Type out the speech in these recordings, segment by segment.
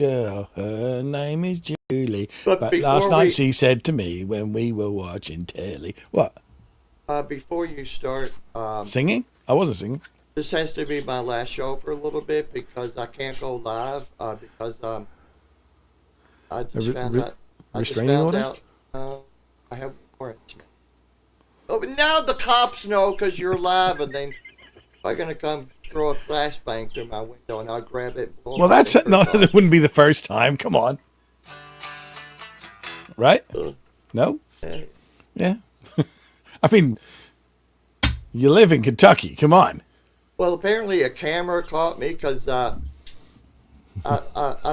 girl. Her name is Julie. But last night she said to me when we were watching telly. What? Before you start... singing? I wasn't singing. This has to be my last show for a little bit because I can't go live because I just found out... I have warrants. Oh, but now the cops know because you're live, and then they're going to come throw a flashbang through my window, and I'll grab it. Well, that's no, it wouldn't be the first time. Come on. Right? No? Yeah. I mean, you live in Kentucky. Come on. Well, apparently a camera caught me because I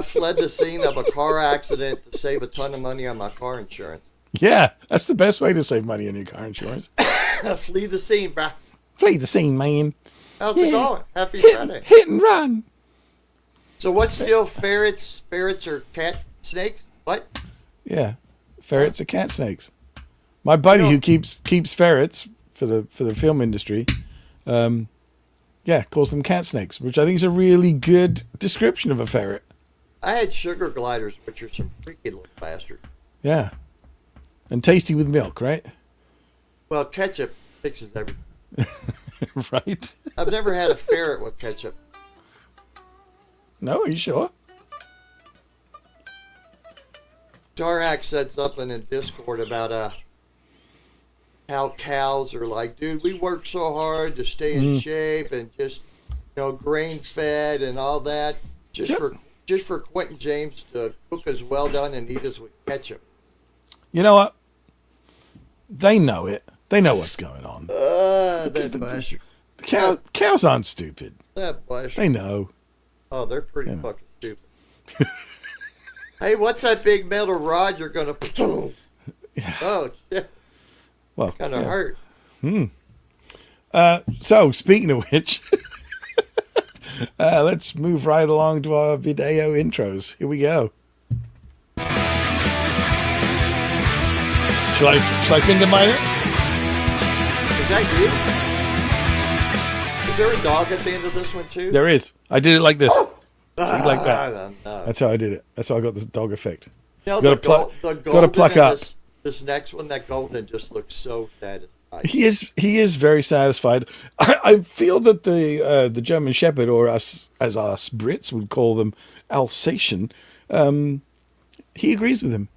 fled the scene of a car accident to save a ton of money on my car insurance. Yeah, that's the best way to save money on your car insurance. Flee the scene, bruh. Flee the scene, man. How's it going? Happy Friday. Hit and run. So what's the deal? Ferrets or cat snakes? What? Yeah, ferrets are cat snakes. My buddy who keeps ferrets for the film industry, calls them cat snakes, which I think is a really good description of a ferret. I had sugar gliders, which are some freaky little bastards. Yeah. And tasty with milk, right? Well, ketchup fixes everything. Right. I've never had a ferret with ketchup. No, are you sure? Darak said something in Discord about how cows are like, dude, we work so hard to stay in shape and just, grain fed and all that, just for Quentin James to cook us well done and eat us with ketchup. You know what? They know it. They know what's going on. That bastard. Cows aren't stupid. That bastard. They know. Oh, they're pretty fucking stupid. Hey, what's that big metal rod you're going to... Oh, shit. Well, kind of hurt. So, speaking of which, let's move right along to our video intros. Here we go. Shall I finger mine it? Is that you? Is there a dog at the end of this one, too? There is. I did it like this. See, like that. I don't know. That's how I did it. That's how I got the dog effect. No, got to pluck up. This next one, that golden just looks so satisfied. He is very satisfied. I feel that the German Shepherd, or us as us Brits would call them, Alsatian, he agrees with him.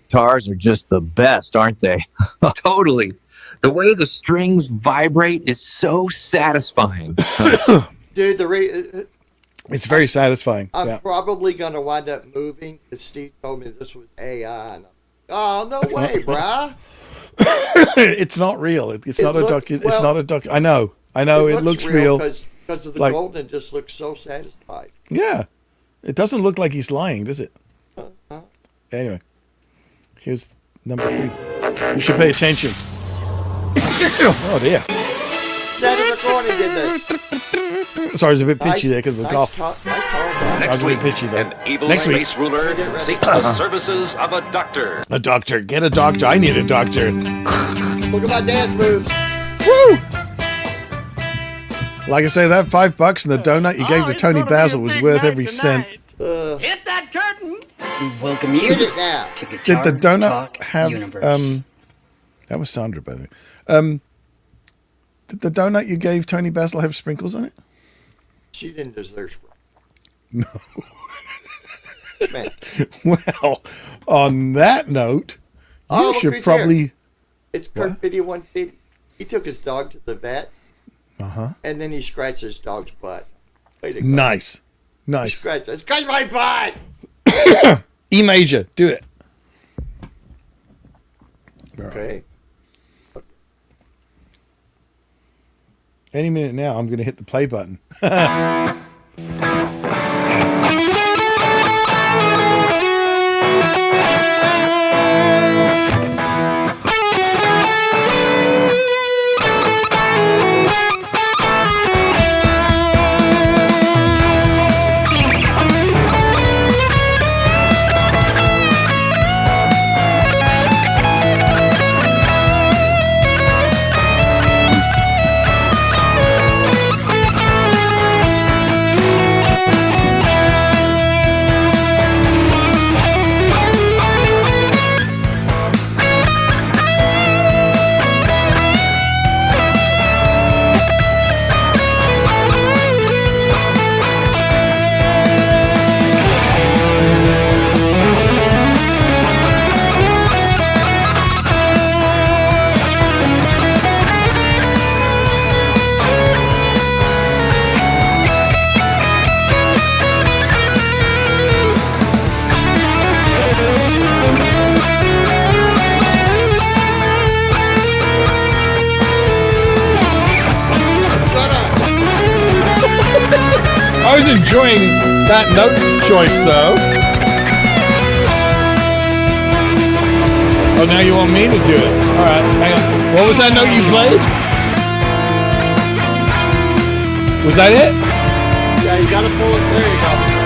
Guitars are just the best, aren't they? Totally. The way the strings vibrate is so satisfying. Dude, it's very satisfying. I'm probably going to wind up moving because Steve told me this was AI. And oh, no way, brah. It's not real. It's not a duck. I know. It looks real. Because of the golden just looks so satisfied. Yeah. It doesn't look like he's lying, does it? Anyway. Here's number 3. You should pay attention. Oh, dear. Daddy McCorney did this. Sorry, it's a bit pitchy there because of the cough. Next week, an evil space ruler seeks the services of a doctor. A doctor. Get a doctor. I need a doctor. Look at my dance moves. Woo! Like I say, that $5 and the donut you gave to Tony Basil was worth every cent. Hit that curtain. We welcome you Hit it now. to Guitar Did the donut Talk have Universe. that was Sandra, by the way. Did the donut you gave Tony Basil have sprinkles on it? She didn't deserve No. Man. Well, on that note, you should probably... Here. It's Kirk 5150. He took his dog to the vet. And then he scratched his dog's butt. Nice. Scratch my butt! E major, do it. Okay. Any minute now, I'm going to hit the play button. enjoying that note choice, though. Oh, now you want me to do it. All right, hang on. What was that note you played? Was that it? Yeah, you gotta pull it. There you go.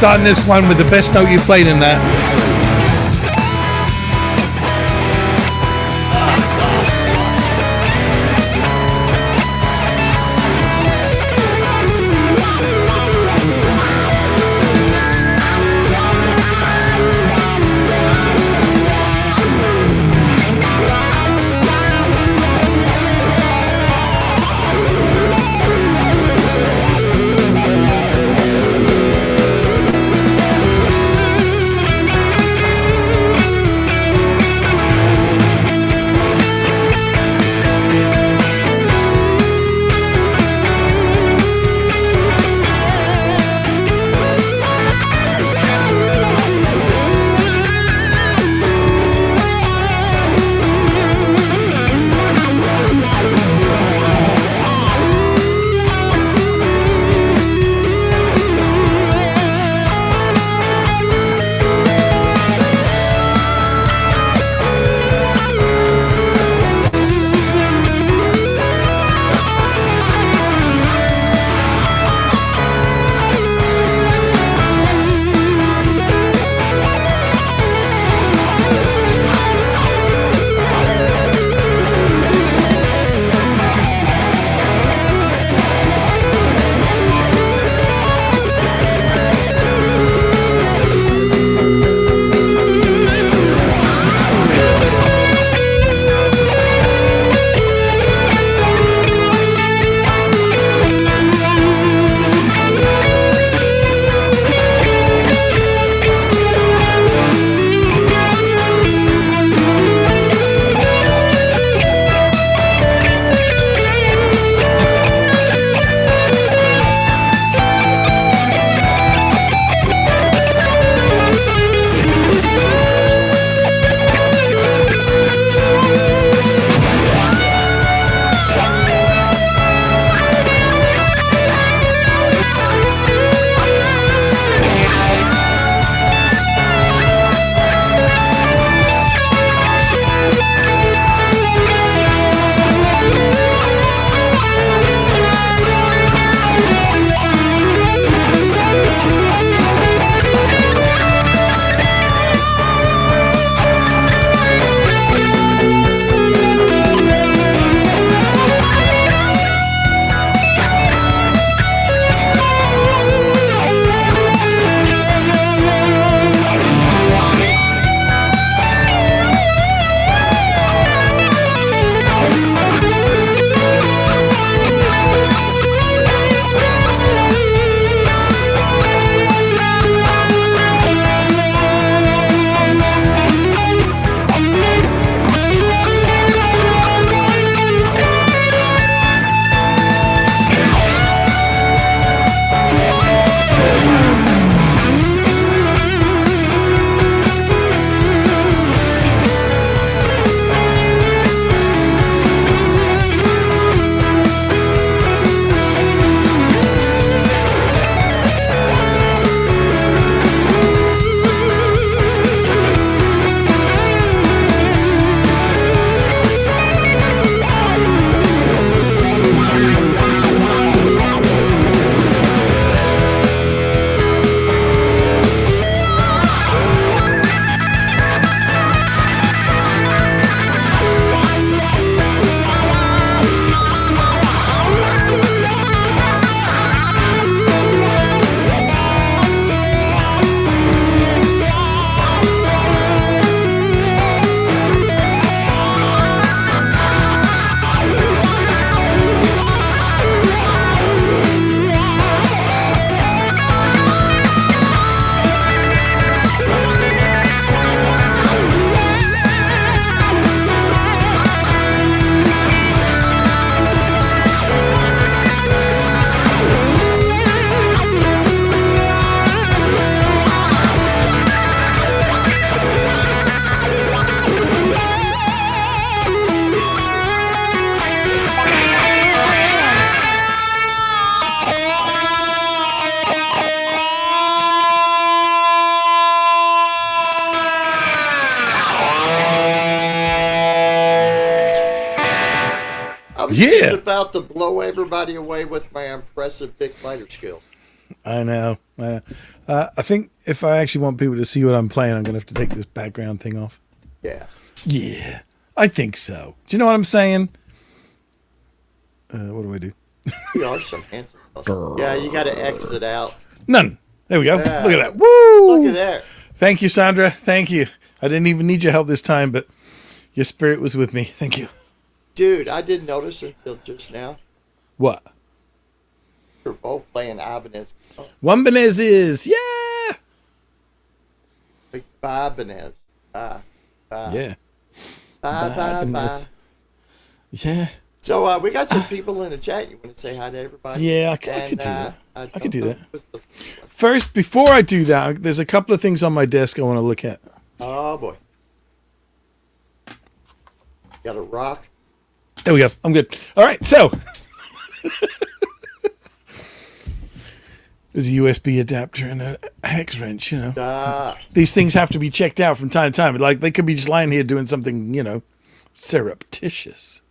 starting this one with the best note you played in that. I was just about to blow everybody away with my impressive pick fighter skill. I know. I think if I actually want people to see what I'm playing, I'm going to have to take this background thing off. Yeah. Yeah, I think so. Do you know what I'm saying? What do I do? You are some handsome fellas. Yeah, you got to exit out. None. There we go. Yeah. Look at that. Woo! Look at there. Thank you, Sandra. Thank you. I didn't even need your help this time, but your spirit was with me. Thank you. Dude, I didn't notice until just now. What? We're both playing Ibanez. One Benez is. Yeah. Like Ibanez. Yeah. Bye. Ibanez. Yeah. So we got some people in the chat. You want to say hi to everybody? Yeah, I could do that. I could do that. What's the First, before I do that, there's a couple of things on my desk I want to look at. Oh, boy. Got a rock. There we go. I'm good. All right, so there's a USB adapter and a hex wrench, you know. These things have to be checked out from time to time. Like, they could be just lying here doing something, you know, surreptitious.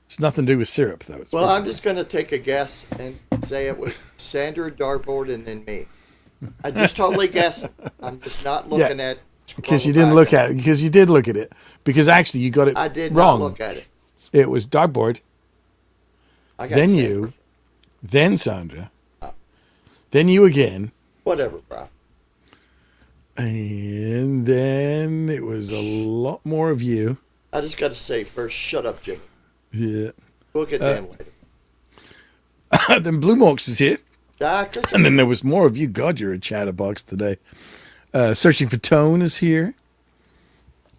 It's nothing to do with syrup, though. Well, I'm just going to take a guess and say it was Sandra Darboard and then me. I just totally guess. I'm just not looking at. Because you didn't look at it. Because you did look at it. Because actually, you got it wrong. I did not look at it. It was Darboard. I got Then Sandra. you. Then Sandra. Then you again. Whatever, bro. And then it was a lot more of you. I just got to say first, shut up, Jimmy. Yeah. We'll get to him later. Then Blue Morks was here. Chris, And then there was more of you. God, you're a chatterbox today. Searching for Tone is here.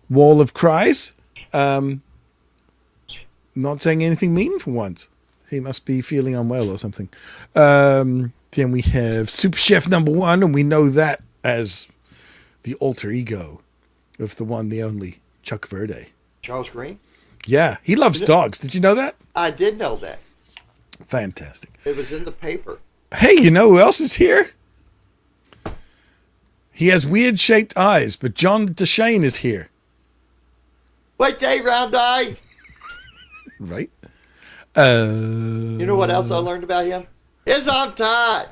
Wall of Cries. Not saying anything mean for once. He must be feeling unwell or something. Then we have Super Chef #1, and we know that as the alter ego of the one, the only Chuck Verde. Charles Green? Yeah, he loves dogs. Did you know that? I did know that. Fantastic. It was in the paper. Hey, you know who else is here? He has weird shaped eyes, but John DeShane is here. Wait, day, round eye. Right? You know what else I learned about him? His arm tied.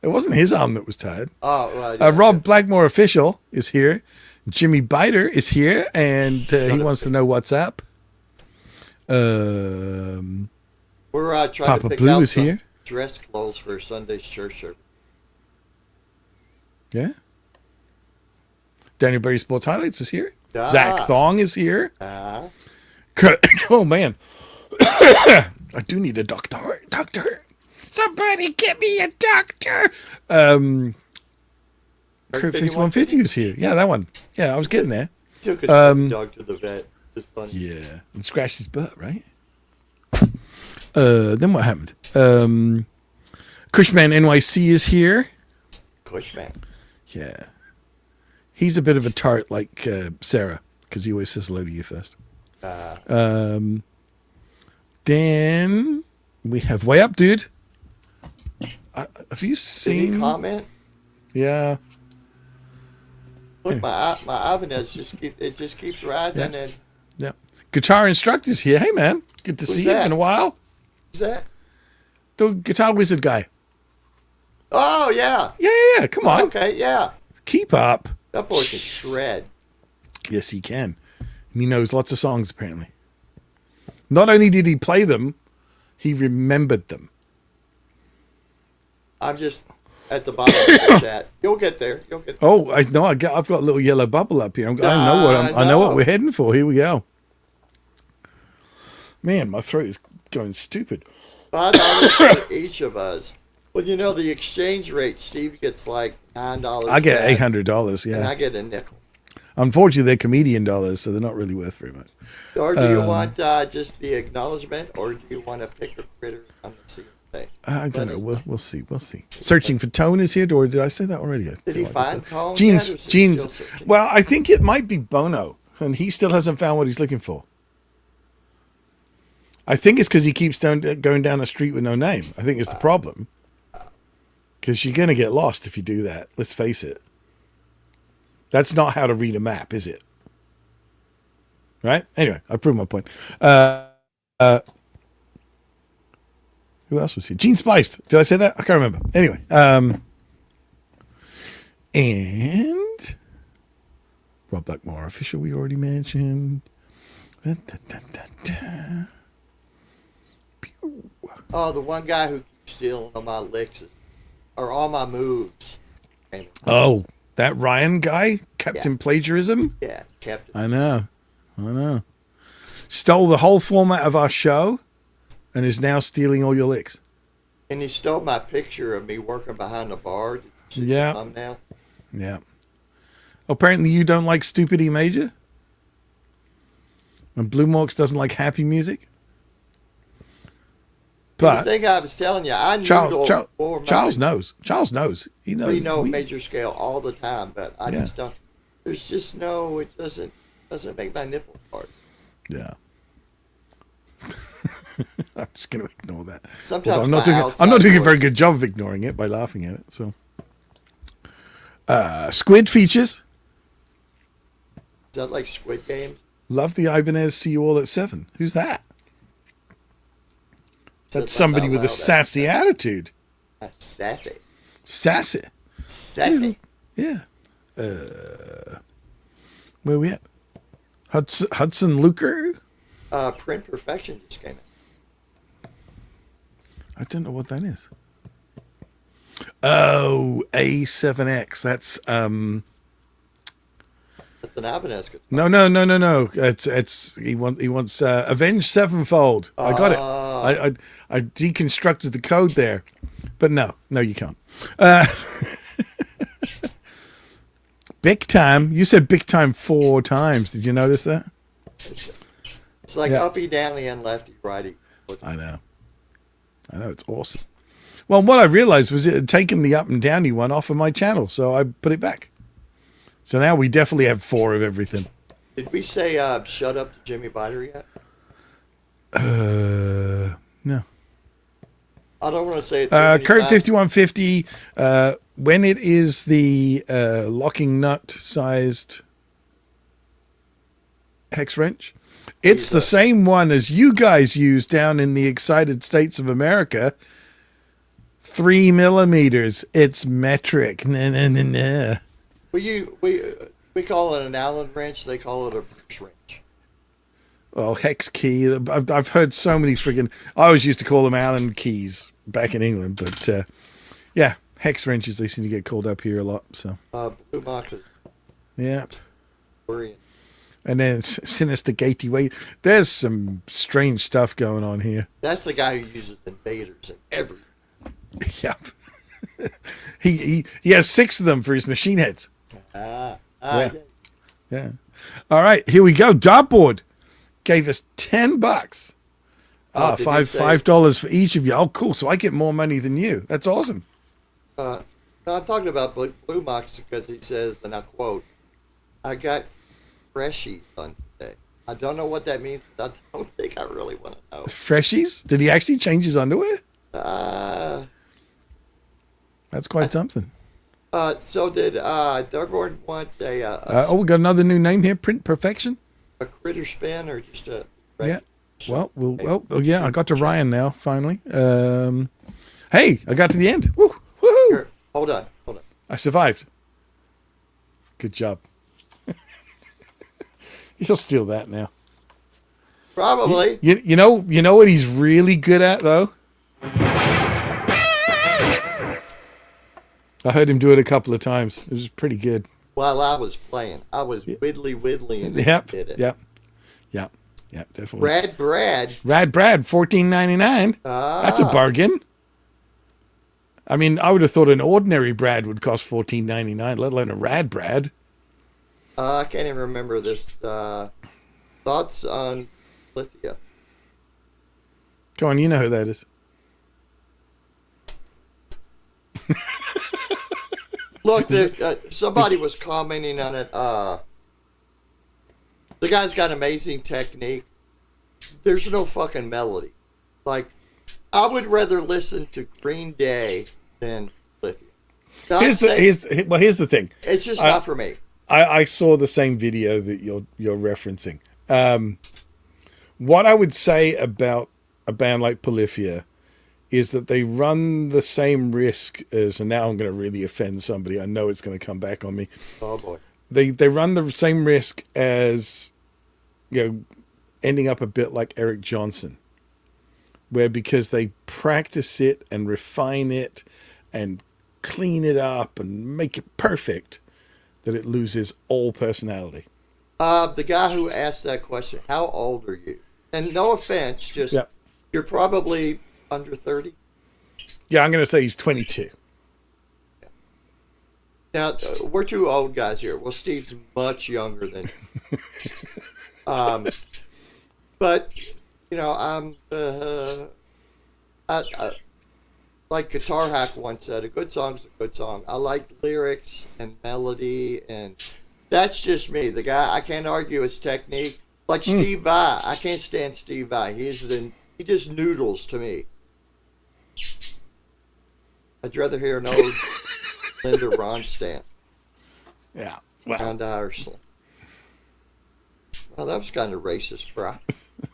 It wasn't his arm that was tied. Oh, right. Rob Blackmore official is here. Jimmy Biter is here, and he wants to know what's up. We're trying Papa to pick Blue out is some here. dress clothes for Sunday's church service. Yeah. Daniel Berry Sports Highlights is here. Ah. Zach Thong is here. Ah. Oh, man. I do need a doctor. Doctor. Somebody get me a doctor. Kurt 5150 was here. Yeah, that one. Yeah, I was getting there. Took a dog to the vet. It's fun. Yeah, and scratched his butt, right? Then what happened? Cushman NYC is here. Cushman. Yeah. He's a bit of a tart like Sarah, because he always says hello to you first. Then we have Way Up, dude. Have you seen... Did he comment? Yeah. Look, my Ibanez just keeps rising. Yeah. And Yeah. Guitar Instructor's here. Hey, man. Good to see you. that? In a while. who's that? The Guitar Wizard guy. Oh, yeah. Yeah. Come on. Okay, yeah. Keep up. That boy can shred. Yes, he can. And he knows lots of songs, apparently. Not only did he play them, he remembered them. I'm just at the bottom of the chat. You'll get there. Oh, I know. I've got a little yellow bubble up here. I know what we're heading for. Here we go. Man, my throat is going stupid. $5 for each of us. Well, you know the exchange rate. Steve gets like $9. I get back, $800. Yeah. and I get a nickel. Unfortunately, they're comedian dollars, so they're not really worth very much. Or do you want just the acknowledgement, or do you want to pick a critter on the scene? I don't know. We'll see. Searching for Tone is here, or did I say that already? Did he find Tone? Gene's. Well, I think it might be Bono, and he still hasn't found what he's looking for. I think it's because he keeps going down the street with no name. I think it's the problem. Because you're going to get lost if you do that. Let's face it. That's not how to read a map, is it? Right? Anyway, I proved my point. Who else was here? Gene Spliced. Did I say that? I can't remember. Anyway, and Rob Blackmore, official. We already mentioned. Oh, the one guy who keeps stealing all my licks or all my moves. Oh, that Ryan guy, Captain Plagiarism. Yeah, Captain. I know. Stole the whole format of our show, and is now stealing all your licks. And he stole my picture of me working behind the bar. Yeah. Thumbnail. Yeah. Apparently, you don't like Stupid E Major, and Blue Morks doesn't like happy music. But the thing I was telling you, I knew Charles knows. Charles knows. He knows. We know major scale all the time, but I just don't. There's just no. It doesn't make my nipple hard. Yeah. I'm just going to ignore that. Sometimes I'm not doing a very good job of ignoring it by laughing at it. So, Squid features. Is that like Squid Game? Love the Ibanez. See you all at 7. Who's that? That's somebody with a sassy attitude. Sassy. Yeah. Where we at? Hudson Luker? Print Perfection just came in. I don't know what that is. Oh, A7X. That's an Ibanez. No. It's he wants Avenged Sevenfold. I got it. I deconstructed the code there, but no, you can't. Big Time. You said Big Time 4 times. Did you notice that? It's like uppy, downy, and lefty, righty. I know. It's awesome. Well, what I realized was it had taken the up and downy one off of my channel, so I put it back. So now we definitely have 4 of everything. Did we say shut up to Jimmy Biter yet? No. I don't want to say it. Kurt 5150. When it is the locking nut sized hex wrench, it's the same one as you guys use down in the excited states of America. 3 millimeters. It's metric. Nah. We call it an Allen wrench. They call it a British wrench. Well, hex key. I've heard so many friggin'. I always used to call them Allen keys back in England, but yeah, hex wrenches. They seem to get called up here a lot. So Blue Box. Yeah. Worrying. And then Sinister Gateway. There's some strange stuff going on here. That's the guy who uses invaders and everything. Yep. he has 6 of them for his machine heads. Yeah. All right, here we go. Dartboard gave us $10. $5 for each of you. Oh, cool. So I get more money than you. That's awesome. No, I'm talking about Blue Box because he says, and I quote, "I got freshies on today." I don't know what that means, but I don't think I really want to know. Freshies? Did he actually change his underwear? That's quite something. So did Dartboard want we got another new name here. Print Perfection. A critter spin or just a yeah. Well, I got to Ryan now finally. Hey, I got to the end. Woo, woohoo! Here, hold on. I survived. Good job. You'll steal that now. Probably. You know what he's really good at though. I heard him do it a couple of times. It was pretty good. While I was playing, I was widdly and did it. Yep, definitely. Rad Brad, $14.99. That's a bargain. I mean, I would have thought an ordinary Brad would cost $14.99, let alone a Rad Brad. I can't even remember this. Thoughts on Lithia? Come on, you know who that is. Look, somebody was commenting on it. The guy's got amazing technique. There's no fucking melody. Like, I would rather listen to Green Day than Lithia. Here's the thing. It's just not for me. I saw the same video that you're referencing. What I would say about a band like Polyphia is that they run the same risk as, and now I'm going to really offend somebody. I know it's going to come back on me. Oh boy. They run the same risk as, ending up a bit like Eric Johnson, where because they practice it and refine it and clean it up and make it perfect, that it loses all personality. The guy who asked that question, how old are you? And no offense, just you're probably under 30. Yeah, I'm going to say he's 22. Now, we're two old guys here. Well, Steve's much younger than you. But, I'm like Guitar Hack once said, a good song's a good song. I like lyrics and melody, and that's just me. The guy, I can't argue his technique. Like Steve Vai, I can't stand Steve Vai. He just noodles to me. I'd rather hear an old Linda Ronstadt. Yeah. Wow. And Ireland. Well, that was kind of racist, bro.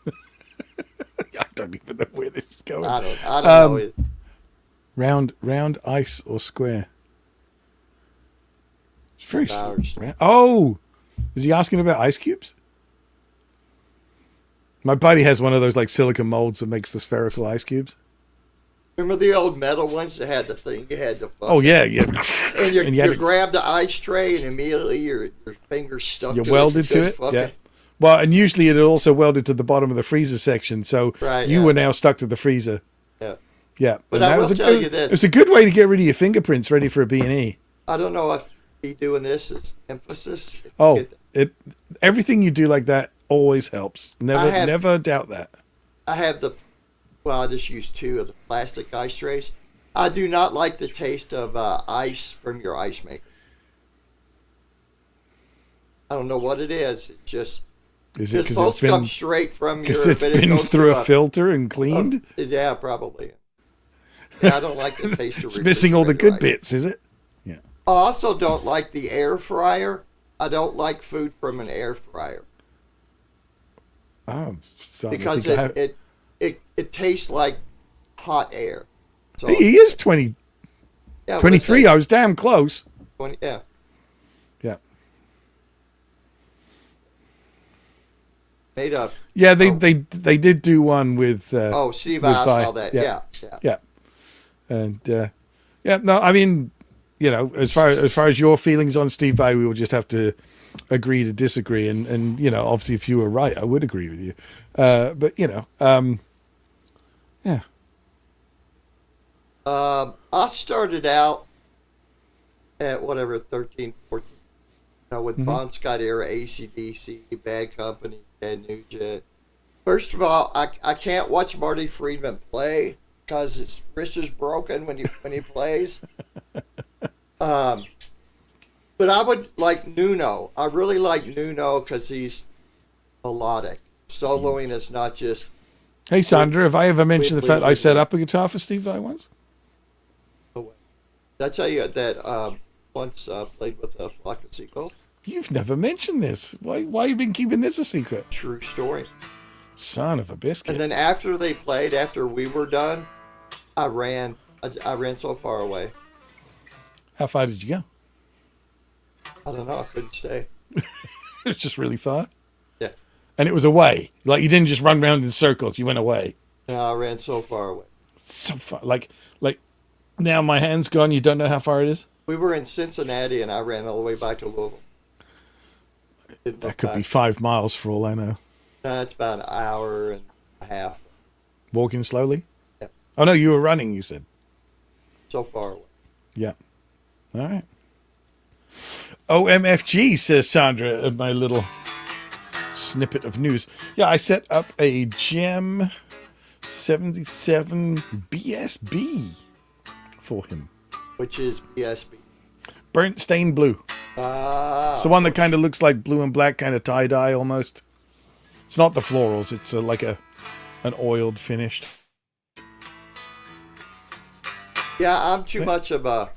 I don't even know where this is going. I don't know either. Round, ice, or square? It's very Ireland. Oh, is he asking about ice cubes? My buddy has one of those like silicon molds that makes the spherical ice cubes. Remember the old metal ones that had the thing you had to fuck? Oh yeah. And you grab the ice tray and immediately your fingers stuck. You welded to it. Yeah. Well, and usually it also welded to the bottom of the freezer section, so you were now stuck to the freezer. Yeah. Yeah. But I will tell you this: it was a good way to get rid of your fingerprints, ready for a B&E. I don't know if me doing this is emphasis. Oh, everything you do like that always helps. Never doubt that. I have I just used 2 of the plastic ice trays. I do not like the taste of ice from your ice maker. I don't know what it is. It's just is it supposed to come straight from your. Because it's been through a filter and cleaned. Yeah, probably. Yeah, I don't like the taste of. It's missing all the good bits, is it? Yeah. I also don't like the air fryer. I don't like food from an air fryer. Oh, because it tastes like hot air. So he is 20. Yeah, 23. I was damn close. 20. Yeah. Yeah. Made up. Yeah, they did do one with. Steve, I saw that. Yeah. And no, I mean, as far as your feelings on Steve Vai, we will just have to agree to disagree. And obviously, if you were right, I would agree with you. But yeah. I started out at 13, 14, with Bon Scott era, AC/DC, Bad Company, Ted Nugent. First of all, I can't watch Marty Friedman play because his wrist is broken when he plays. But I would like Nuno. I really like Nuno because he's melodic. Soloing is not just. Hey, Sandra, have I ever mentioned the fact I set up a guitar for Steve Vai once? Did I tell you that once played with Flock of Seagulls? You've never mentioned this. Why have you been keeping this a secret? True story. Son of a biscuit. And then after they played, after we were done, I ran so far away. How far did you go? I don't know. I couldn't stay. It's just really far? Yeah. And it was away. Like you didn't just run around in circles. You went away. No, I ran so far away. So far. Like now my hand's gone. You don't know how far it is? We were in Cincinnati and I ran all the way back to Louisville. That could be 5 miles for all I know. It's about an hour and a half. Walking slowly? Yeah. Oh, no, you were running, you said. So far away. Yeah. All right. OMFG, says Sandra, my little snippet of news. Yeah, I set up a Gem 77 BSB for him. Which is BSB? Burnt stained blue. It's the one that kind of looks like blue and black, kind of tie-dye almost. It's not the florals. It's like an oiled finished. Yeah, I'm too much of a...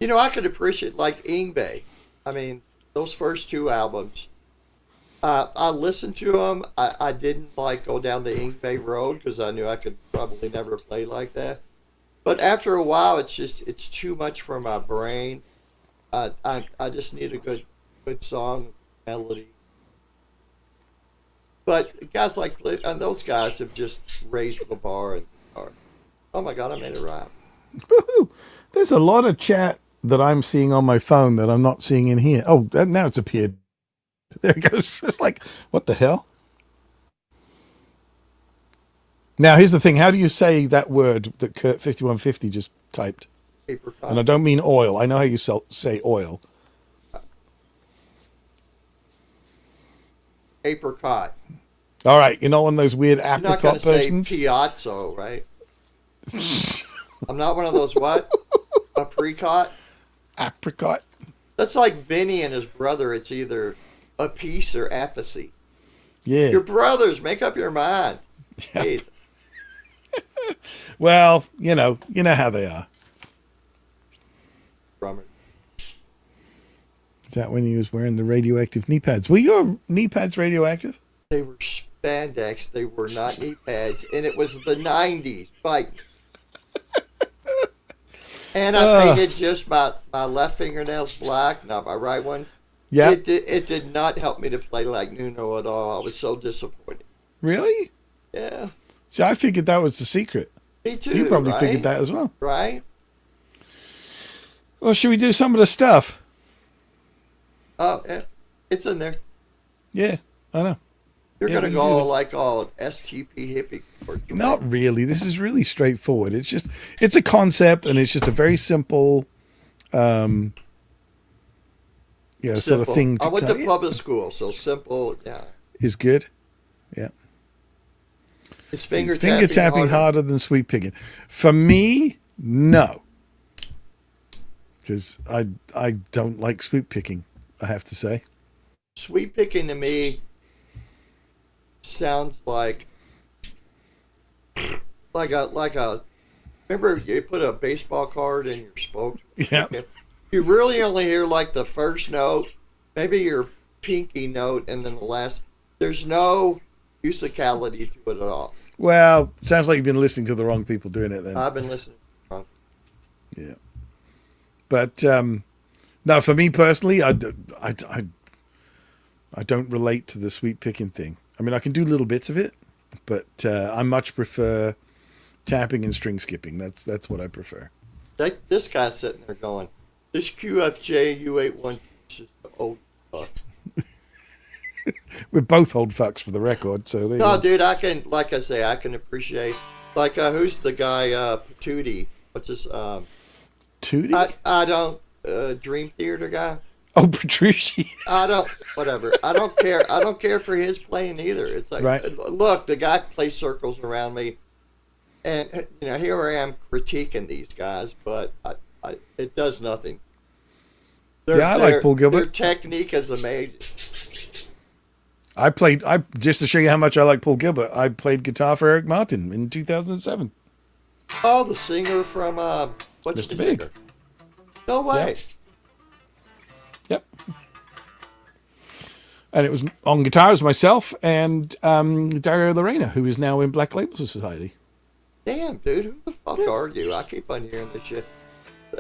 I could appreciate, like, Yngwie. I mean, those first 2 albums. I listened to them. I didn't, go down the Yngwie road because I knew I could probably never played like that. But after a while, it's too much for my brain. I just need a good song, melody. But guys like and those guys have just raised the bar. And oh my God, I made it rhyme. Woohoo! There's a lot of chat that I'm seeing on my phone that I'm not seeing in here. Oh, now it's appeared. There it goes. It's like, what the hell? Now, here's the thing. How do you say that word that Kurt 5150 just typed? Apricot. And I don't mean oil. I know how you say oil. Apricot. All right. You know, one of those weird You're not apricot going to say persons? piazzo, right? I'm not one of those what? Apricot? Apricot? That's like Vinny and his brother. It's either a piece or apathy. Yeah. Your brothers, make up your mind. Yep. Hey, Well, you know how they are. drummer. Is that when he was wearing the radioactive knee pads? Were your knee pads radioactive? They were spandex. They were not knee pads. And it was the 90s. Fight. And I painted just my left fingernails black, not my right one. Yeah. It did not help me to play like Nuno at all. I was so disappointed. Really? Yeah. See, I figured that was the secret. Me too. You probably right? figured that as well. Right? Well, should we do some of the stuff? Oh, yeah. It's in there. Yeah, I know. You're Yeah, going to we go do. like all STP hippie. Not really. This is really straightforward. It's a concept, and it's just a very simple, sort of thing. I went to public school, so simple. Yeah. Is good. Yeah. It's finger Is finger tapping harder than sweep picking? For me, no. Because I don't like sweep picking, I have to say. Sweep picking to me sounds like a. Remember, you put a baseball card in your spoke. Yeah. You really only hear like the first note, maybe your pinky note, and then the last. There's no musicality to it at all. Well, sounds like you've been listening to the wrong people doing it then. I've been listening. Yeah. But no, for me personally, I don't relate to the sweep picking thing. I mean, I can do little bits of it, but I much prefer tapping and string skipping. That's what I prefer. This guy's sitting there going, this QFJ U81 is just old stuff. We're both old fucks for the record, so there you No, go. dude, I can appreciate, like, who's the guy, Patootie? What's his, Tootie? I don't, Dream Theater guy? Oh, Petrucci. I don't, whatever. I don't care. I don't care for his playing either. It's like, Right. Look, the guy plays circles around me, and, here I am critiquing these guys, but it does nothing. I like Paul Gilbert. Their technique is amazing. I just to show you how much I like Paul Gilbert, I played guitar for Eric Martin in 2007. Oh, the singer from, what's Mr. his Big. singer? No way. Yep. And it was on guitars myself and Dario Lorena, who is now in Black Label Society. Damn, dude, who the fuck are you? I keep on hearing this shit.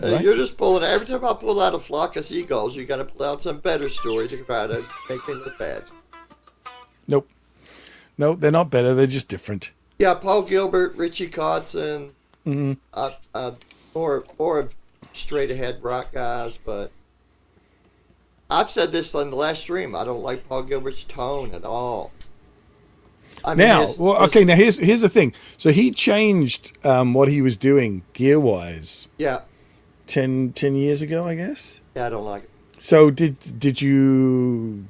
Right. You're just pulling, every time I pull out a flock of seagulls, you got to pull out some better story to try to make me look bad. Nope. No, they're not better. They're just different. Yeah, Paul Gilbert, Richie Kotzen, more of straight ahead rock guys, but I've said this on the last stream. I don't like Paul Gilbert's tone at all. I mean, Now here's the thing. So he changed what he was doing gear wise. Yeah, 10 years ago, I guess. I don't like it. So did you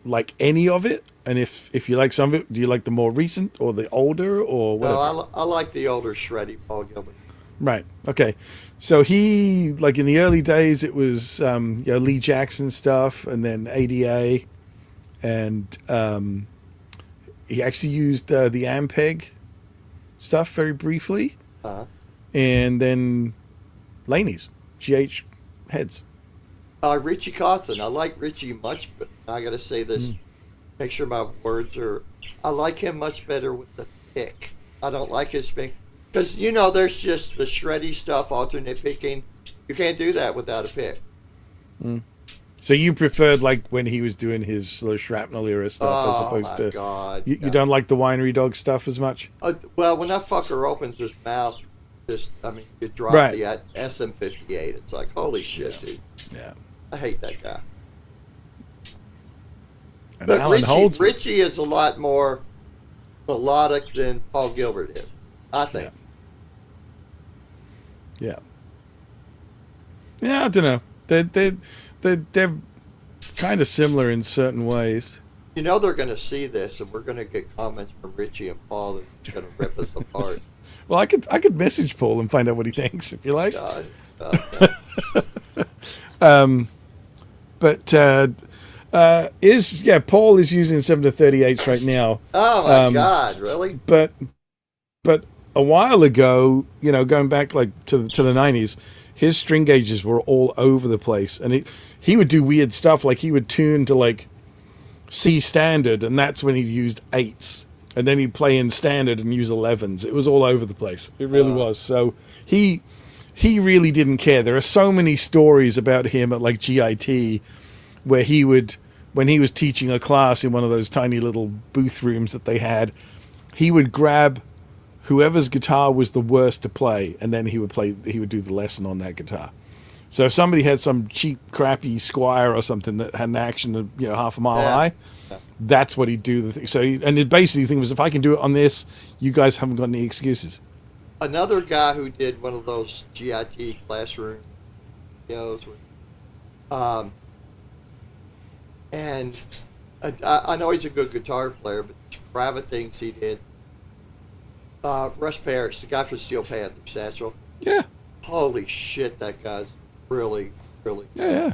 like any of it? And if you like some of it, do you like the more recent or the older or whatever? No, I like the older shreddy Paul Gilbert. Right. Okay. So he, like in the early days, it was Lee Jackson stuff, and then ADA, and he actually used the Ampeg stuff very briefly, and then Laney's GH heads. Richie Kotzen. I like Richie much, but I got to say this. Make sure my words are. I like him much better with the pick. I don't like his finger. Because, you know, there's just the shreddy stuff, alternate picking. You can't do that without a pick. So you preferred like when he was doing his sort of shrapnel era stuff as opposed to God. You don't like the winery dog stuff as much? Well, when that fucker opens his mouth, you drop Right. the SM58. It's like, holy shit, dude. Yeah. I hate that guy. And But Alan holds Richie is a lot more melodic than Paul Gilbert is, I think. Yeah. Yeah, I don't know. They're kind of similar in certain ways. You know they're going to see this, and we're going to get comments from Richie and Paul that's going to rip us apart. Well, I could message Paul and find out what he thinks if you like. God. Paul is using 7-38 right now. Oh my God! Really? But a while ago, going back like to the 90s, his string gauges were all over the place, and he would do weird stuff. Like he would tune to like C standard, and that's when he used 8s, and then he'd play in standard and use 11s. It was all over the place. It really was. So he really didn't care. There are so many stories about him at like GIT where he would, when he was teaching a class in one of those tiny little booth rooms that they had, he would grab whoever's guitar was the worst to play, and then he would do the lesson on that guitar. So if somebody had some cheap, crappy Squire or something that had an action of half a mile high, that's what he'd do. The thing was, if I can do it on this, you guys haven't got any excuses. Another guy who did one of those GIT classroom videos, and I know he's a good guitar player, but private things he did. Russ Parrish, the guy from Steel Panther, Satchel. Yeah. Holy shit, that guy's really, really good. Yeah.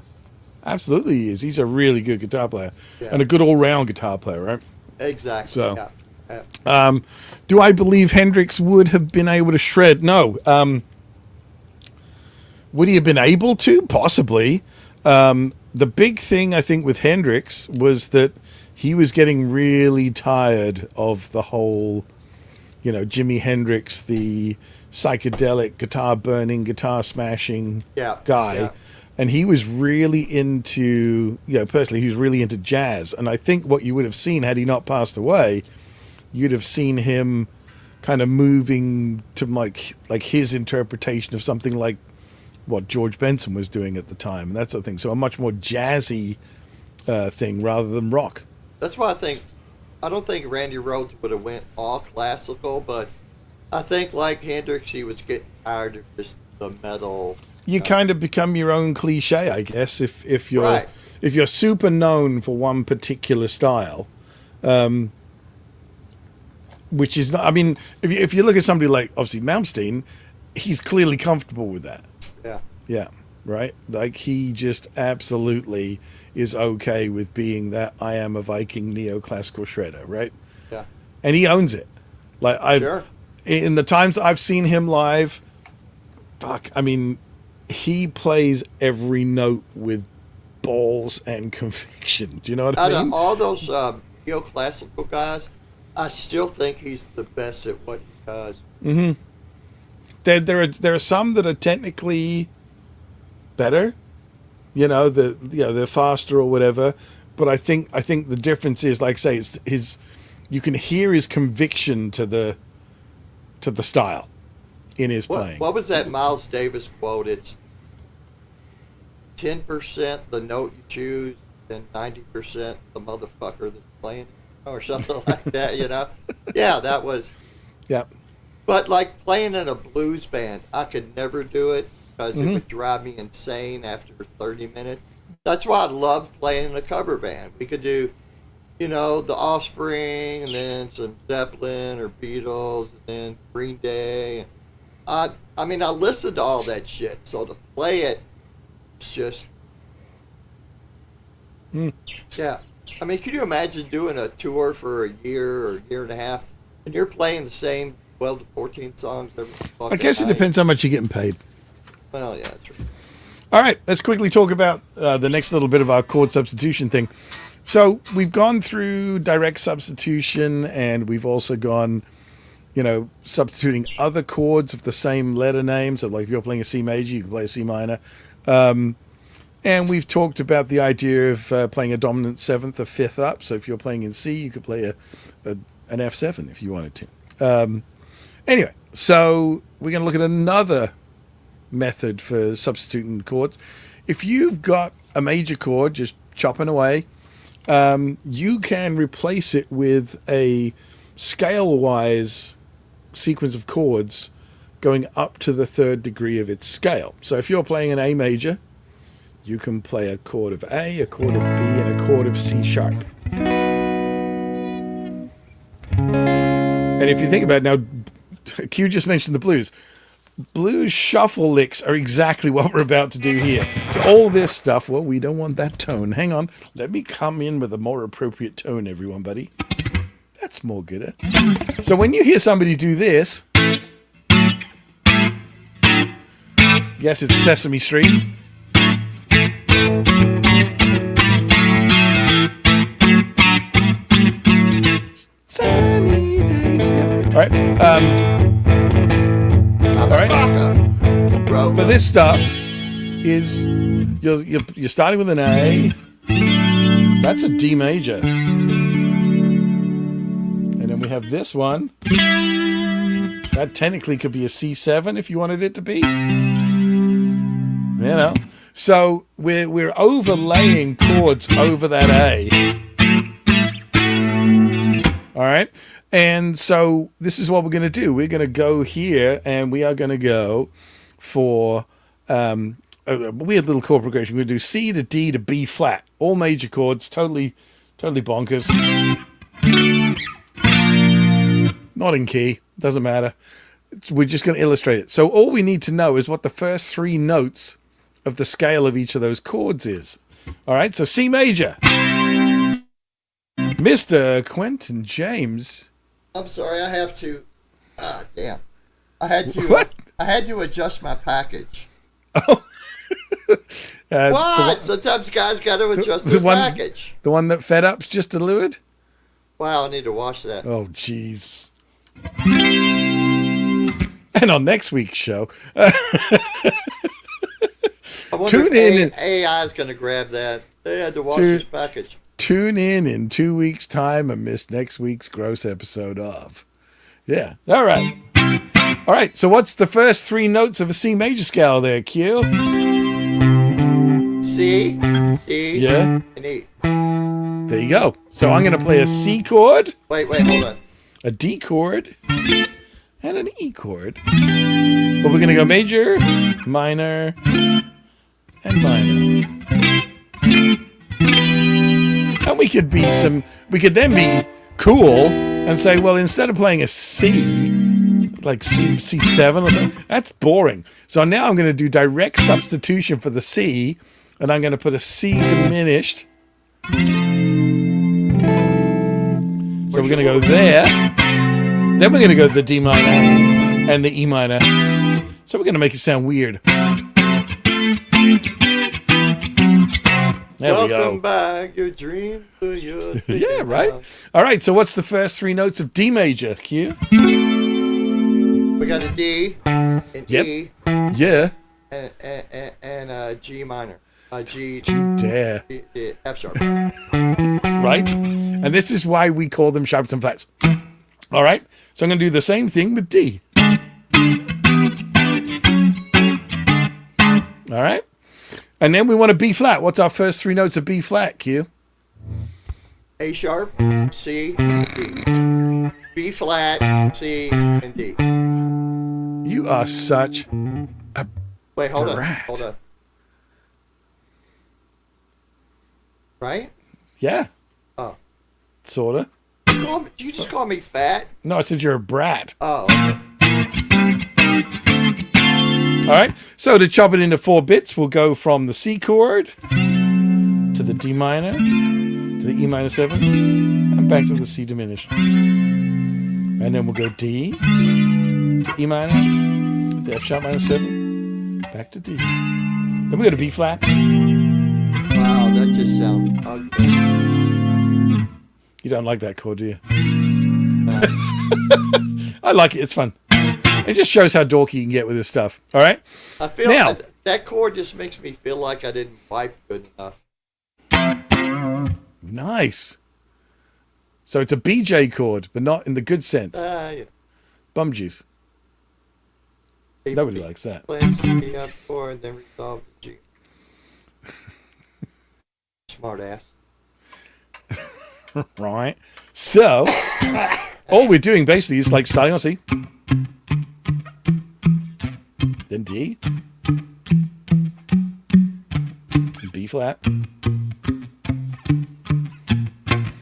Absolutely he is. He's a really good guitar player. Yeah. And a good all-round guitar player, right? Exactly. So, yeah. do I believe Hendrix would have been able to shred? No. Would he have been able to? Possibly. The big thing, I think, with Hendrix was that he was getting really tired of the whole, Jimi Hendrix, the psychedelic guitar burning, guitar smashing guy. Yeah. And he was really into, personally, he was really into jazz. And I think what you would have seen had he not passed away, you'd have seen him kind of moving to like his interpretation of something like what George Benson was doing at the time, and that sort of thing. So a much more jazzy thing rather than rock. That's why I don't think Randy Rhoads would have went all classical, but I think like Hendrix, he was getting tired of just the metal. You kind of become your own cliche, I guess, if you're Right. if you're super known for one particular style, which is not. I mean, if you look at somebody like obviously Malmsteen, he's clearly comfortable with that. Yeah. Yeah, right. Like he just absolutely is okay with being that I am a Viking neoclassical shredder, right? Yeah. And he owns it. Like Sure. in the times I've seen him live, I mean, he plays every note with balls and conviction. Do you know what I Out mean? of all those neoclassical guys, I still think he's the best at what he does. Mm-hmm. There are some that are technically better, they're faster or whatever. But I think the difference is, like say, it's you can hear his conviction to the style in his playing. What was that Miles Davis quote? It's 10% the note you choose, and 90% the motherfucker that's playing, or something like that. Yeah, that was. Yeah. But like playing in a blues band, I could never do it because it would drive me insane after 30 minutes. That's why I love playing in a cover band. We could do, the Offspring, and then some Zeppelin or Beatles, and then Green Day. I listen to all that shit. So to play it, it's just, yeah. I mean, can you imagine doing a tour for a year or a year and a half, and you're playing the same 12 to 14 songs every fucking I guess it night? depends how much you're getting paid. Well, yeah, that's right. All right, let's quickly talk about the next little bit of our chord substitution thing. So we've gone through direct substitution, and we've also gone, substituting other chords of the same letter name. So like if you're playing a C major, you can play a C minor. And we've talked about the idea of playing a dominant seventh or fifth up. So if you're playing in C, you could play an F7 if you wanted to. Anyway, so we're going to look at another method for substituting chords. If you've got a major chord just chopping away, you can replace it with a scale-wise sequence of chords going up to the third degree of its scale. So if you're playing an A major, you can play a chord of A, a chord of B, and a chord of C sharp. And if you think about it now, Q just mentioned the blues. Blues shuffle licks are exactly what we're about to do here. So all this stuff, well, we don't want that tone. Hang on. Let me come in with a more appropriate tone, everyone, buddy. That's more good. So when you hear somebody do this, yes, it's Sesame Street. Sunny days. Yeah. All right. All right. So this stuff is you're starting with an A. That's a D major. And then we have this one. That technically could be a C7 if you wanted it to be. So we're overlaying chords over that A. All right. And so this is what we're going to do. We're going to go here and we are going to go for a weird little chord progression. We're going to do C to D to B flat. All major chords, totally bonkers. Not in key. Doesn't matter. We're just going to illustrate it. So all we need to know is what the first three notes of the scale of each of those chords is. All right. So C major. Mr. Quentin James. I'm sorry, I have to. Damn. I had to. What? I had to adjust my package. Oh. What? Sometimes guys got to adjust the package. The one that fed up's just delivered? Wow, I need to wash that. Oh, jeez. And on next week's show, I wonder tune if in. AI is going to grab that. They had to wash this package. Tune in 2 weeks' time and miss next week's gross episode of. Yeah. All right. All right. So what's the first three notes of a C major scale there, Q? C, D, yeah, and E. There you go. So I'm going to play a C chord. Wait, hold on. A D chord. And an E chord. But we're going to go major, minor, and minor. And we could then be cool and say, well, instead of playing a C, like C7 or something, that's boring. So now I'm going to do direct substitution for the C, and I'm going to put a C diminished. So we're going to go there. Then we're going to go to the D minor and the E minor. So we're going to make it sound weird. There we go. Welcome back, your dream. Yeah, right? All right, so what's the first three notes of D major, Q? We got a D, an E, yeah, and a G minor. G, dare. F sharp. Right? And this is why we call them sharps and flats. All right, so I'm going to do the same thing with D. All right? And then we want a B flat. What's our first three notes of B flat, Q? A sharp, C, D. B flat, C, and D. You are such a Wait, hold brat. on. Right? Yeah. Oh. Sorta. You just call me fat? No, I said you're a brat. Oh, okay. All right. So to chop it into 4 bits, we'll go from the C chord to the D minor to the E minor 7 and back to the C diminished. And then we'll go D to E minor to F sharp minor 7 back to D. Then we go to B flat. Wow, that just sounds ugly. You don't like that chord, do you? I like it. It's fun. It just shows how dorky you can get with this stuff. All right. I feel Now- that chord just makes me feel like I didn't wipe good enough. Nice. So it's a BJ chord, but not in the good sense. Yeah. Bum juice. Nobody likes that. Play C up chord, then resolve the G. Smart ass. Right. So all we're doing basically is like starting on C, then D, B flat.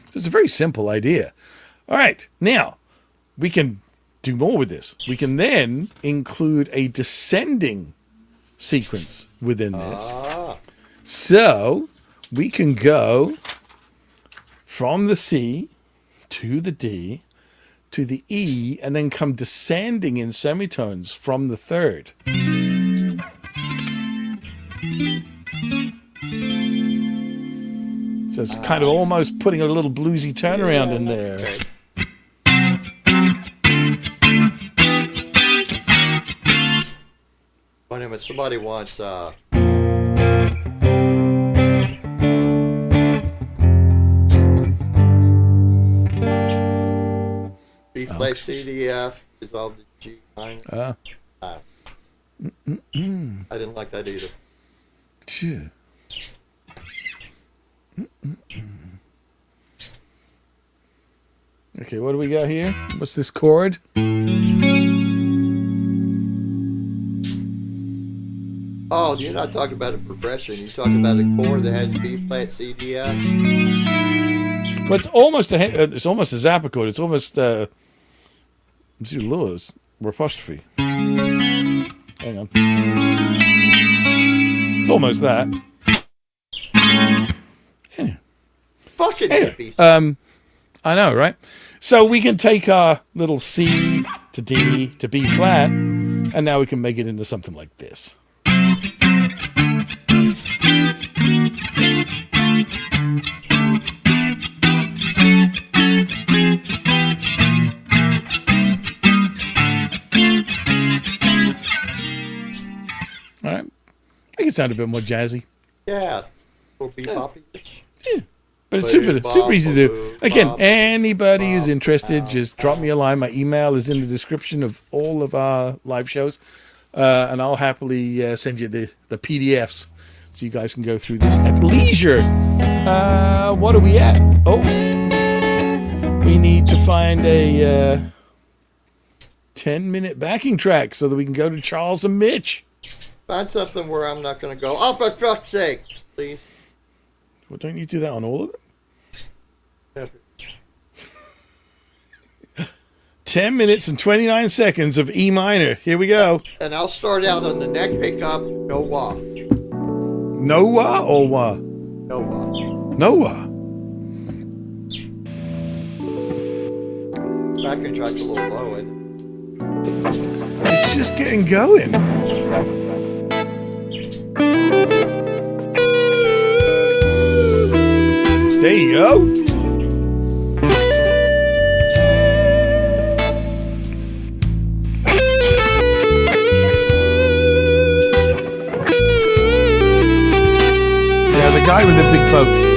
So it's a very simple idea. All right. Now we can do more with this. We can then include a descending sequence within this. So we can go from the C to the D to the E and then come descending in semitones from the third. So it's kind of almost putting a little bluesy turnaround in there. Wait a minute, somebody wants B flat C D F resolve the G minor. I didn't like that either. Sure. Okay, what do we got here? What's this chord? Oh, you're not talking about a progression. You're talking about a chord that has B flat C D F. Well, it's almost it's almost a zappa chord. It's almost Lewis apostrophe. Hang on. It's almost that. Fucking hippies. I know, right? So we can take our little C to D to B flat, and now we can make it into something like this. All right. Make it sound a bit more jazzy. Yeah. Or beboppy. Yeah. But it's super easy to do. Again, anybody who's interested, just drop me a line. My email is in the description of all of our live shows. And I'll happily send you the PDFs so you guys can go through this at leisure. What are we at? Oh, we need to find a 10-minute backing track so that we can go to Charles and Mitch. Find something where I'm not going to go, oh, for fuck's sake, please. Well, don't you do that on all of them? 10 minutes and 29 seconds of E minor. Here we go. And I'll start out on the neck pickup, no wah. No wah or wah? No wah. No wah. Backing track's a little low, and It's just getting going. There you go. Yeah, the guy with the big boat.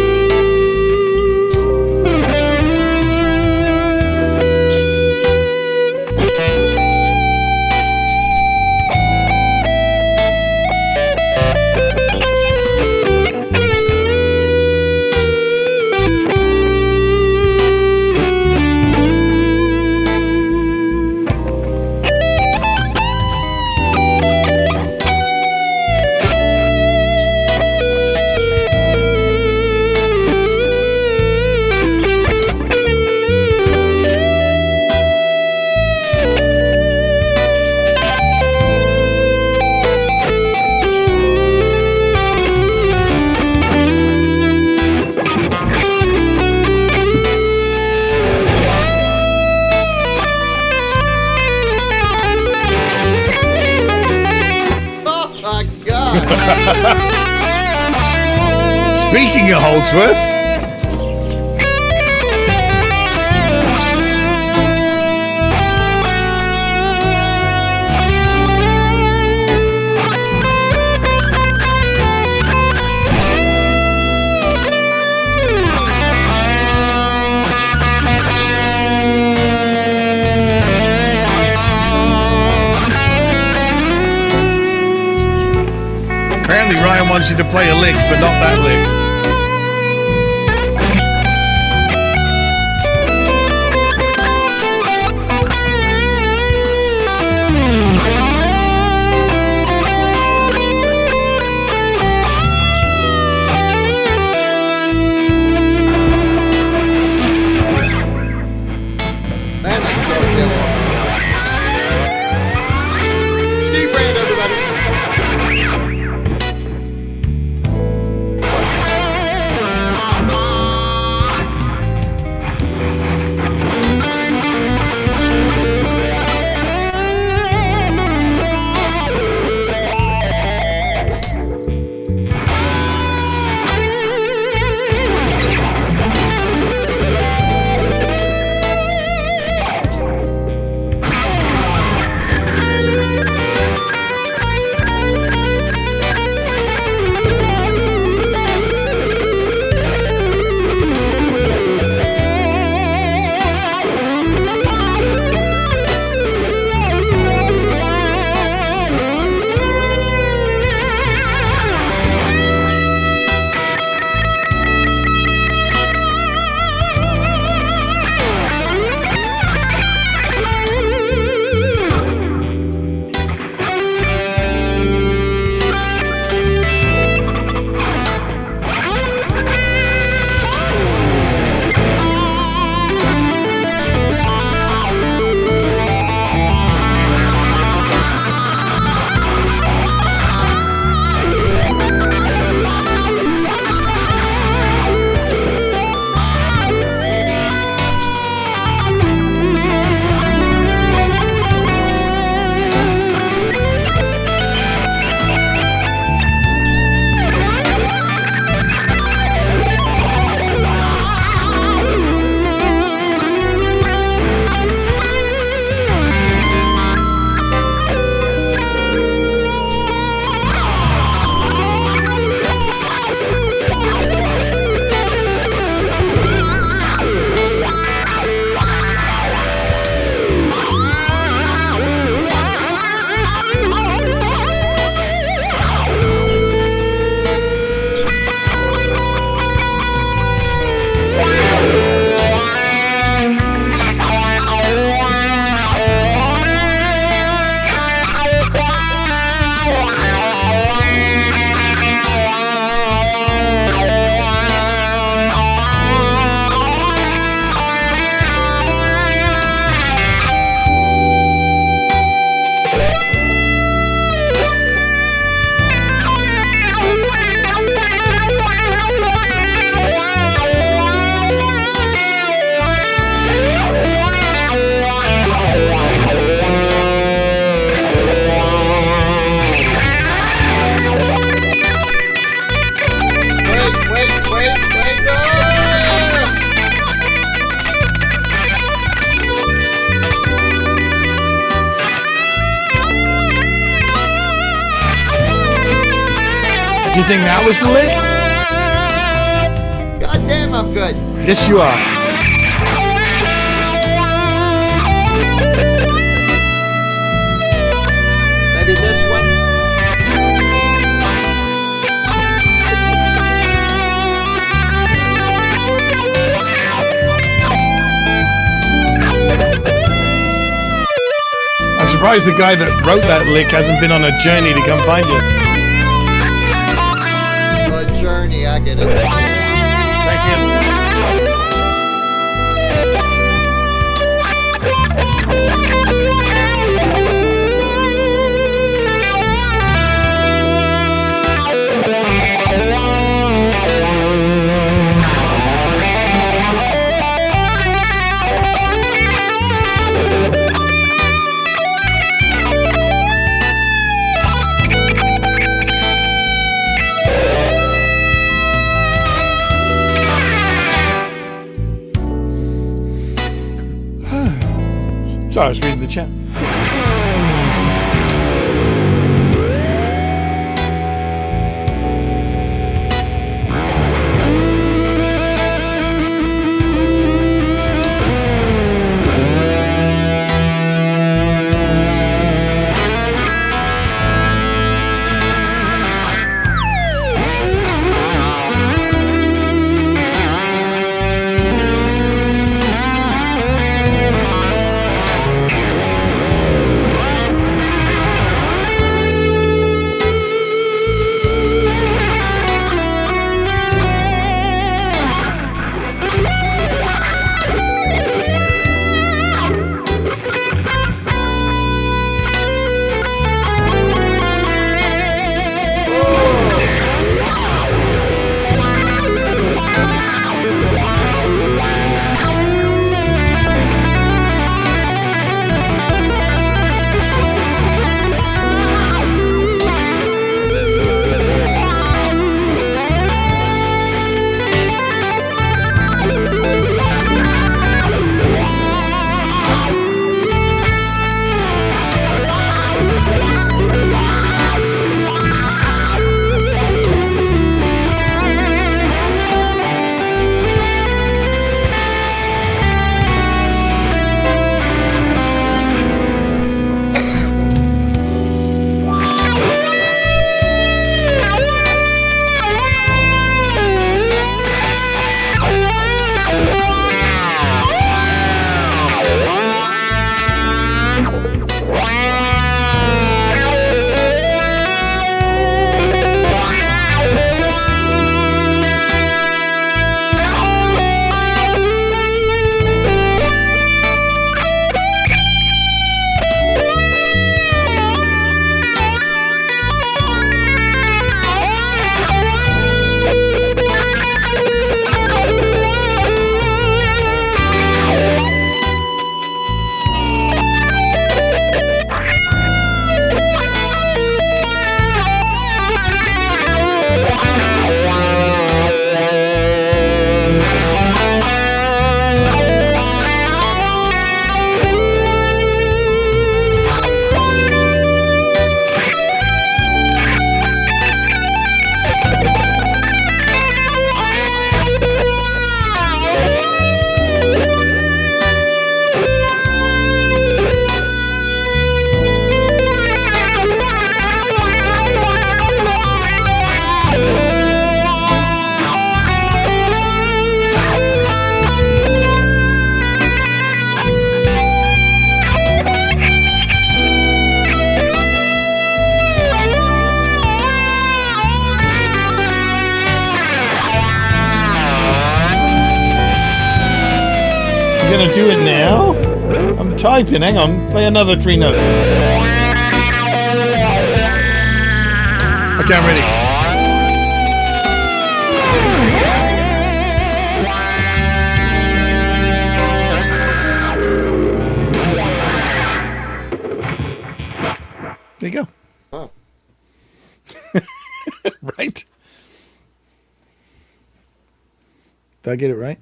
Speaking of Holdsworth, Apparently Ryan wants you to play a lick, but not that lick. Man, that star's yellow. Steve Brand, everybody. Do you think that was the lick? God damn, I'm good. Yes, you are. Maybe this one. I'm surprised the guy that wrote that lick hasn't been on a journey to come find you. A journey, I get it. Thank Sorry, I was reading the chat. you're gonna do it now? I'm typing. Hang on. Play another 3 notes. Okay, I'm ready. There you go. Oh. Right? Did I get it right?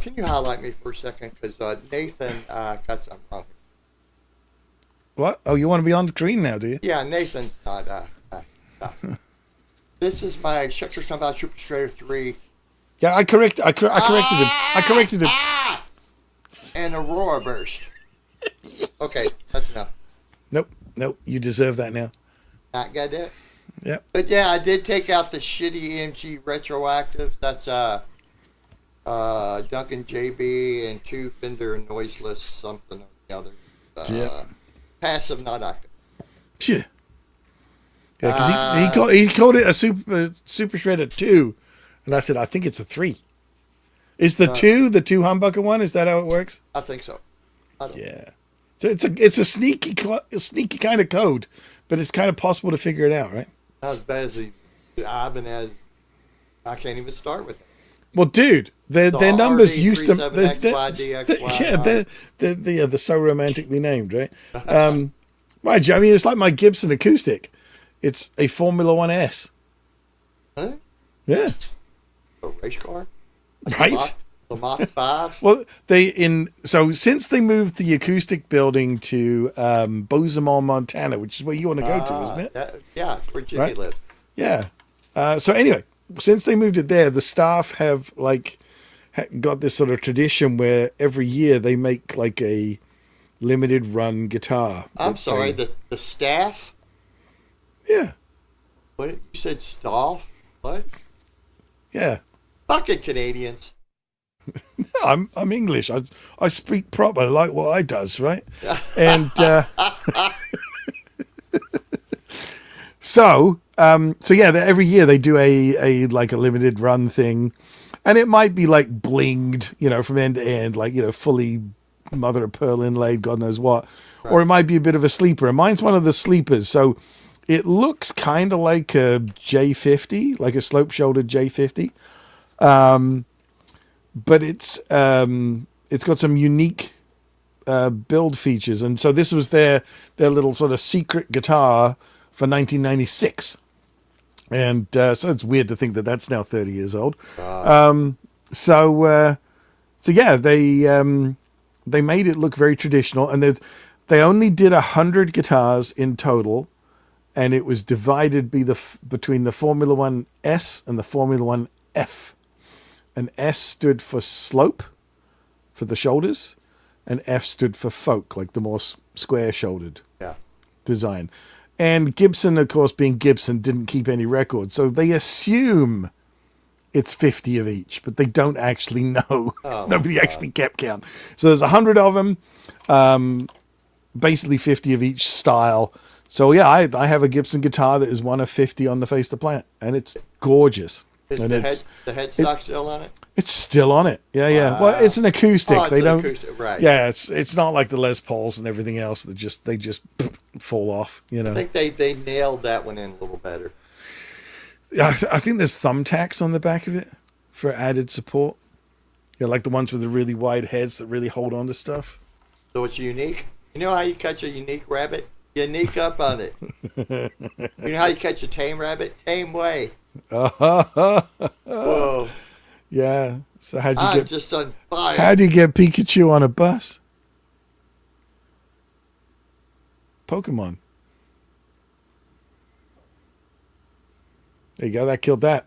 Can you highlight me for a second? Because Nathan got something wrong. What? Oh, you want to be on the screen now, do you? Yeah, Nathan's not. This is my Shut Your Son About Super Strader 3. Yeah, I corrected him. I corrected him. And Aurora Burst. Okay, that's enough. Nope. You deserve that now. Not got that? Yep. But yeah, I did take out the shitty EMG retroactives. That's Duncan JB and 2 Fender noiseless something or the other. Yeah. Passive, not active. Yeah. Yeah, because he called it a Super Shredder 2, and I said I think it's a 3. Is the 2 the 2 humbucker one? Is that how it works? I think so. Yeah. So it's a sneaky kind of code, but it's kind of possible to figure it out, right? Not as bad as the Ivan as I can't even start with it. Well, dude, their numbers used to. XY, they're so romantically named, right? Mind you, I mean, it's like my Gibson acoustic. It's a Formula 1 S. Huh? Yeah. A race car? Right. The Mach 5? Well, since they moved the acoustic building to Bozeman, Montana, which is where you want to go to, isn't it? Yeah, it's where Jimmy lives. Yeah. So anyway, since they moved it there, the staff have got this sort of tradition where every year they make like a limited run guitar. I'm sorry, the staff? Yeah. What? You said staff? What? Yeah. Fucking Canadians. I'm English. I speak proper like what I does, right? And so yeah, every year they do a limited run thing, and it might be like blinged, from end to end, fully mother of pearl inlaid, God knows what, right. Or it might be a bit of a sleeper. And mine's one of the sleepers, so it looks kind of like a J50, like a slope-shouldered J50. But it's got some unique build features, and so this was their little sort of secret guitar for 1996, and so it's weird to think that that's now 30 years old. So yeah, they made it look very traditional, and they only did 100 guitars in total, and it was divided between the Formula 1 S and the Formula 1 F. And S stood for slope, for the shoulders, and F stood for folk, like the more square-shouldered design. And Gibson, of course, being Gibson, didn't keep any records, so they assume it's 50 of each, but they don't actually know. Nobody actually kept count. So there's 100 of them, basically 50 of each style. So yeah, I have a Gibson guitar that is one of 50 on the face of the planet, and it's gorgeous. Is the headstock still on it? It's still on it. Yeah. Well, it's an acoustic. It's an acoustic, right? Yeah, it's not like the Les Pauls and everything else that they just fall off. I think they nailed that one in a little better. Yeah, I think there's thumbtacks on the back of it for added support. Yeah, like the ones with the really wide heads that really hold on to stuff. So it's unique. You know how you catch a unique rabbit? You sneak up on it. You know how you catch a tame rabbit? Tame way. Whoa. Yeah. So I'm just on fire. How do you get Pikachu on a bus? Pokemon. There you go. That killed that.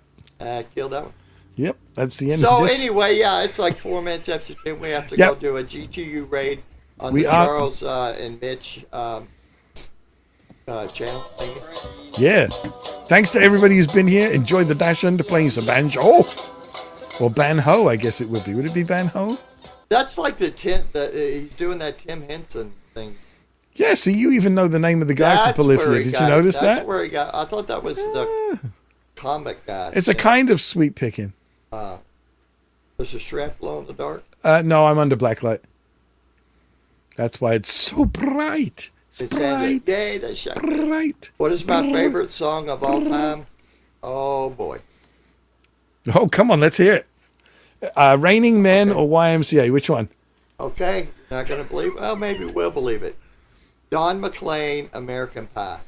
Killed that one. Yep. That's the end so of this. Anyway, yeah, it's like 4 minutes after 10. We have to go do a GTU raid on the Charles and Mitch channel. Thank you. Yeah. Thanks to everybody who's been here. Enjoyed the dash under playing some banjo. Or banho, I guess it would be. Would it be banho? That's like he's doing that Tim Henson thing. Yeah, see, you even know the name of the guy from Polyphia. Did you notice that? That's where he got. I thought that was the comic guy. It's a kind of sweet picking. Does the strap glow in the dark? No, I'm under black light. That's why it's so bright. It's bright. Yay, that's shotgun. Bright. What is my favorite song of all time? Oh, boy. Oh, come on, let's hear it. Raining Men or YMCA? Which one? Okay, not going to believe it? Well, maybe we'll believe it. Don McLean, American Pie.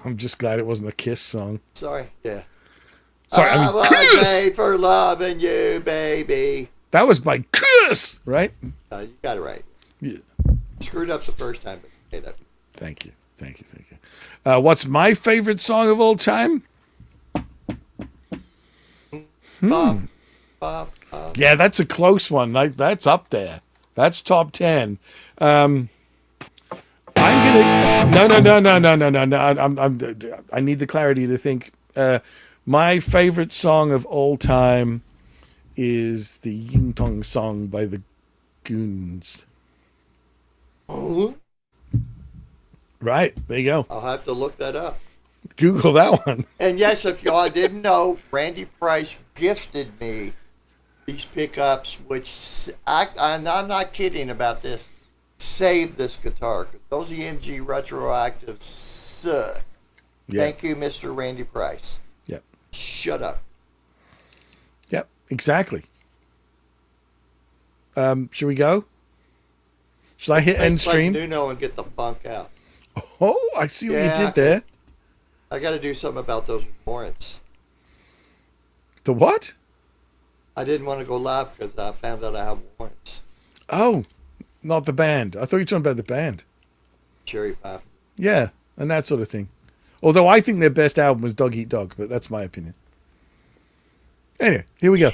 I'm just glad it wasn't a Kiss song. Sorry, yeah. Sorry, I was Kiss! made for loving you, baby. That was by Kiss, right? You got it right. Yeah. Screwed up the first time, but made up. Thank you. What's my favorite song of all time? Bob. Yeah, that's a close one. That's up there. That's top 10. I'm gonna no. I need the clarity to think. My favorite song of all time is the Ying Tong song by the Goons. Oh, Right, there you go. I'll have to look that up. Google that one. And yes, if y'all didn't know, Randy Price gifted me these pickups, which I'm not kidding about this. Save this guitar. Those EMG retroactives suck. Yeah. Thank you, Mr. Randy Price. Yep. Shut up. Yep, exactly. Should we go? Should I hit end stream? Like Nuno and get the funk out. Oh, I see what you did there. I got to do something about those warrants. The what? I didn't want to go live because I found out I have warrants. Oh, not the band. I thought you were talking about the band. Cherry Pie. Yeah, and that sort of thing. Although I think their best album was Dog Eat Dog, but that's my opinion. Anyway, here we go.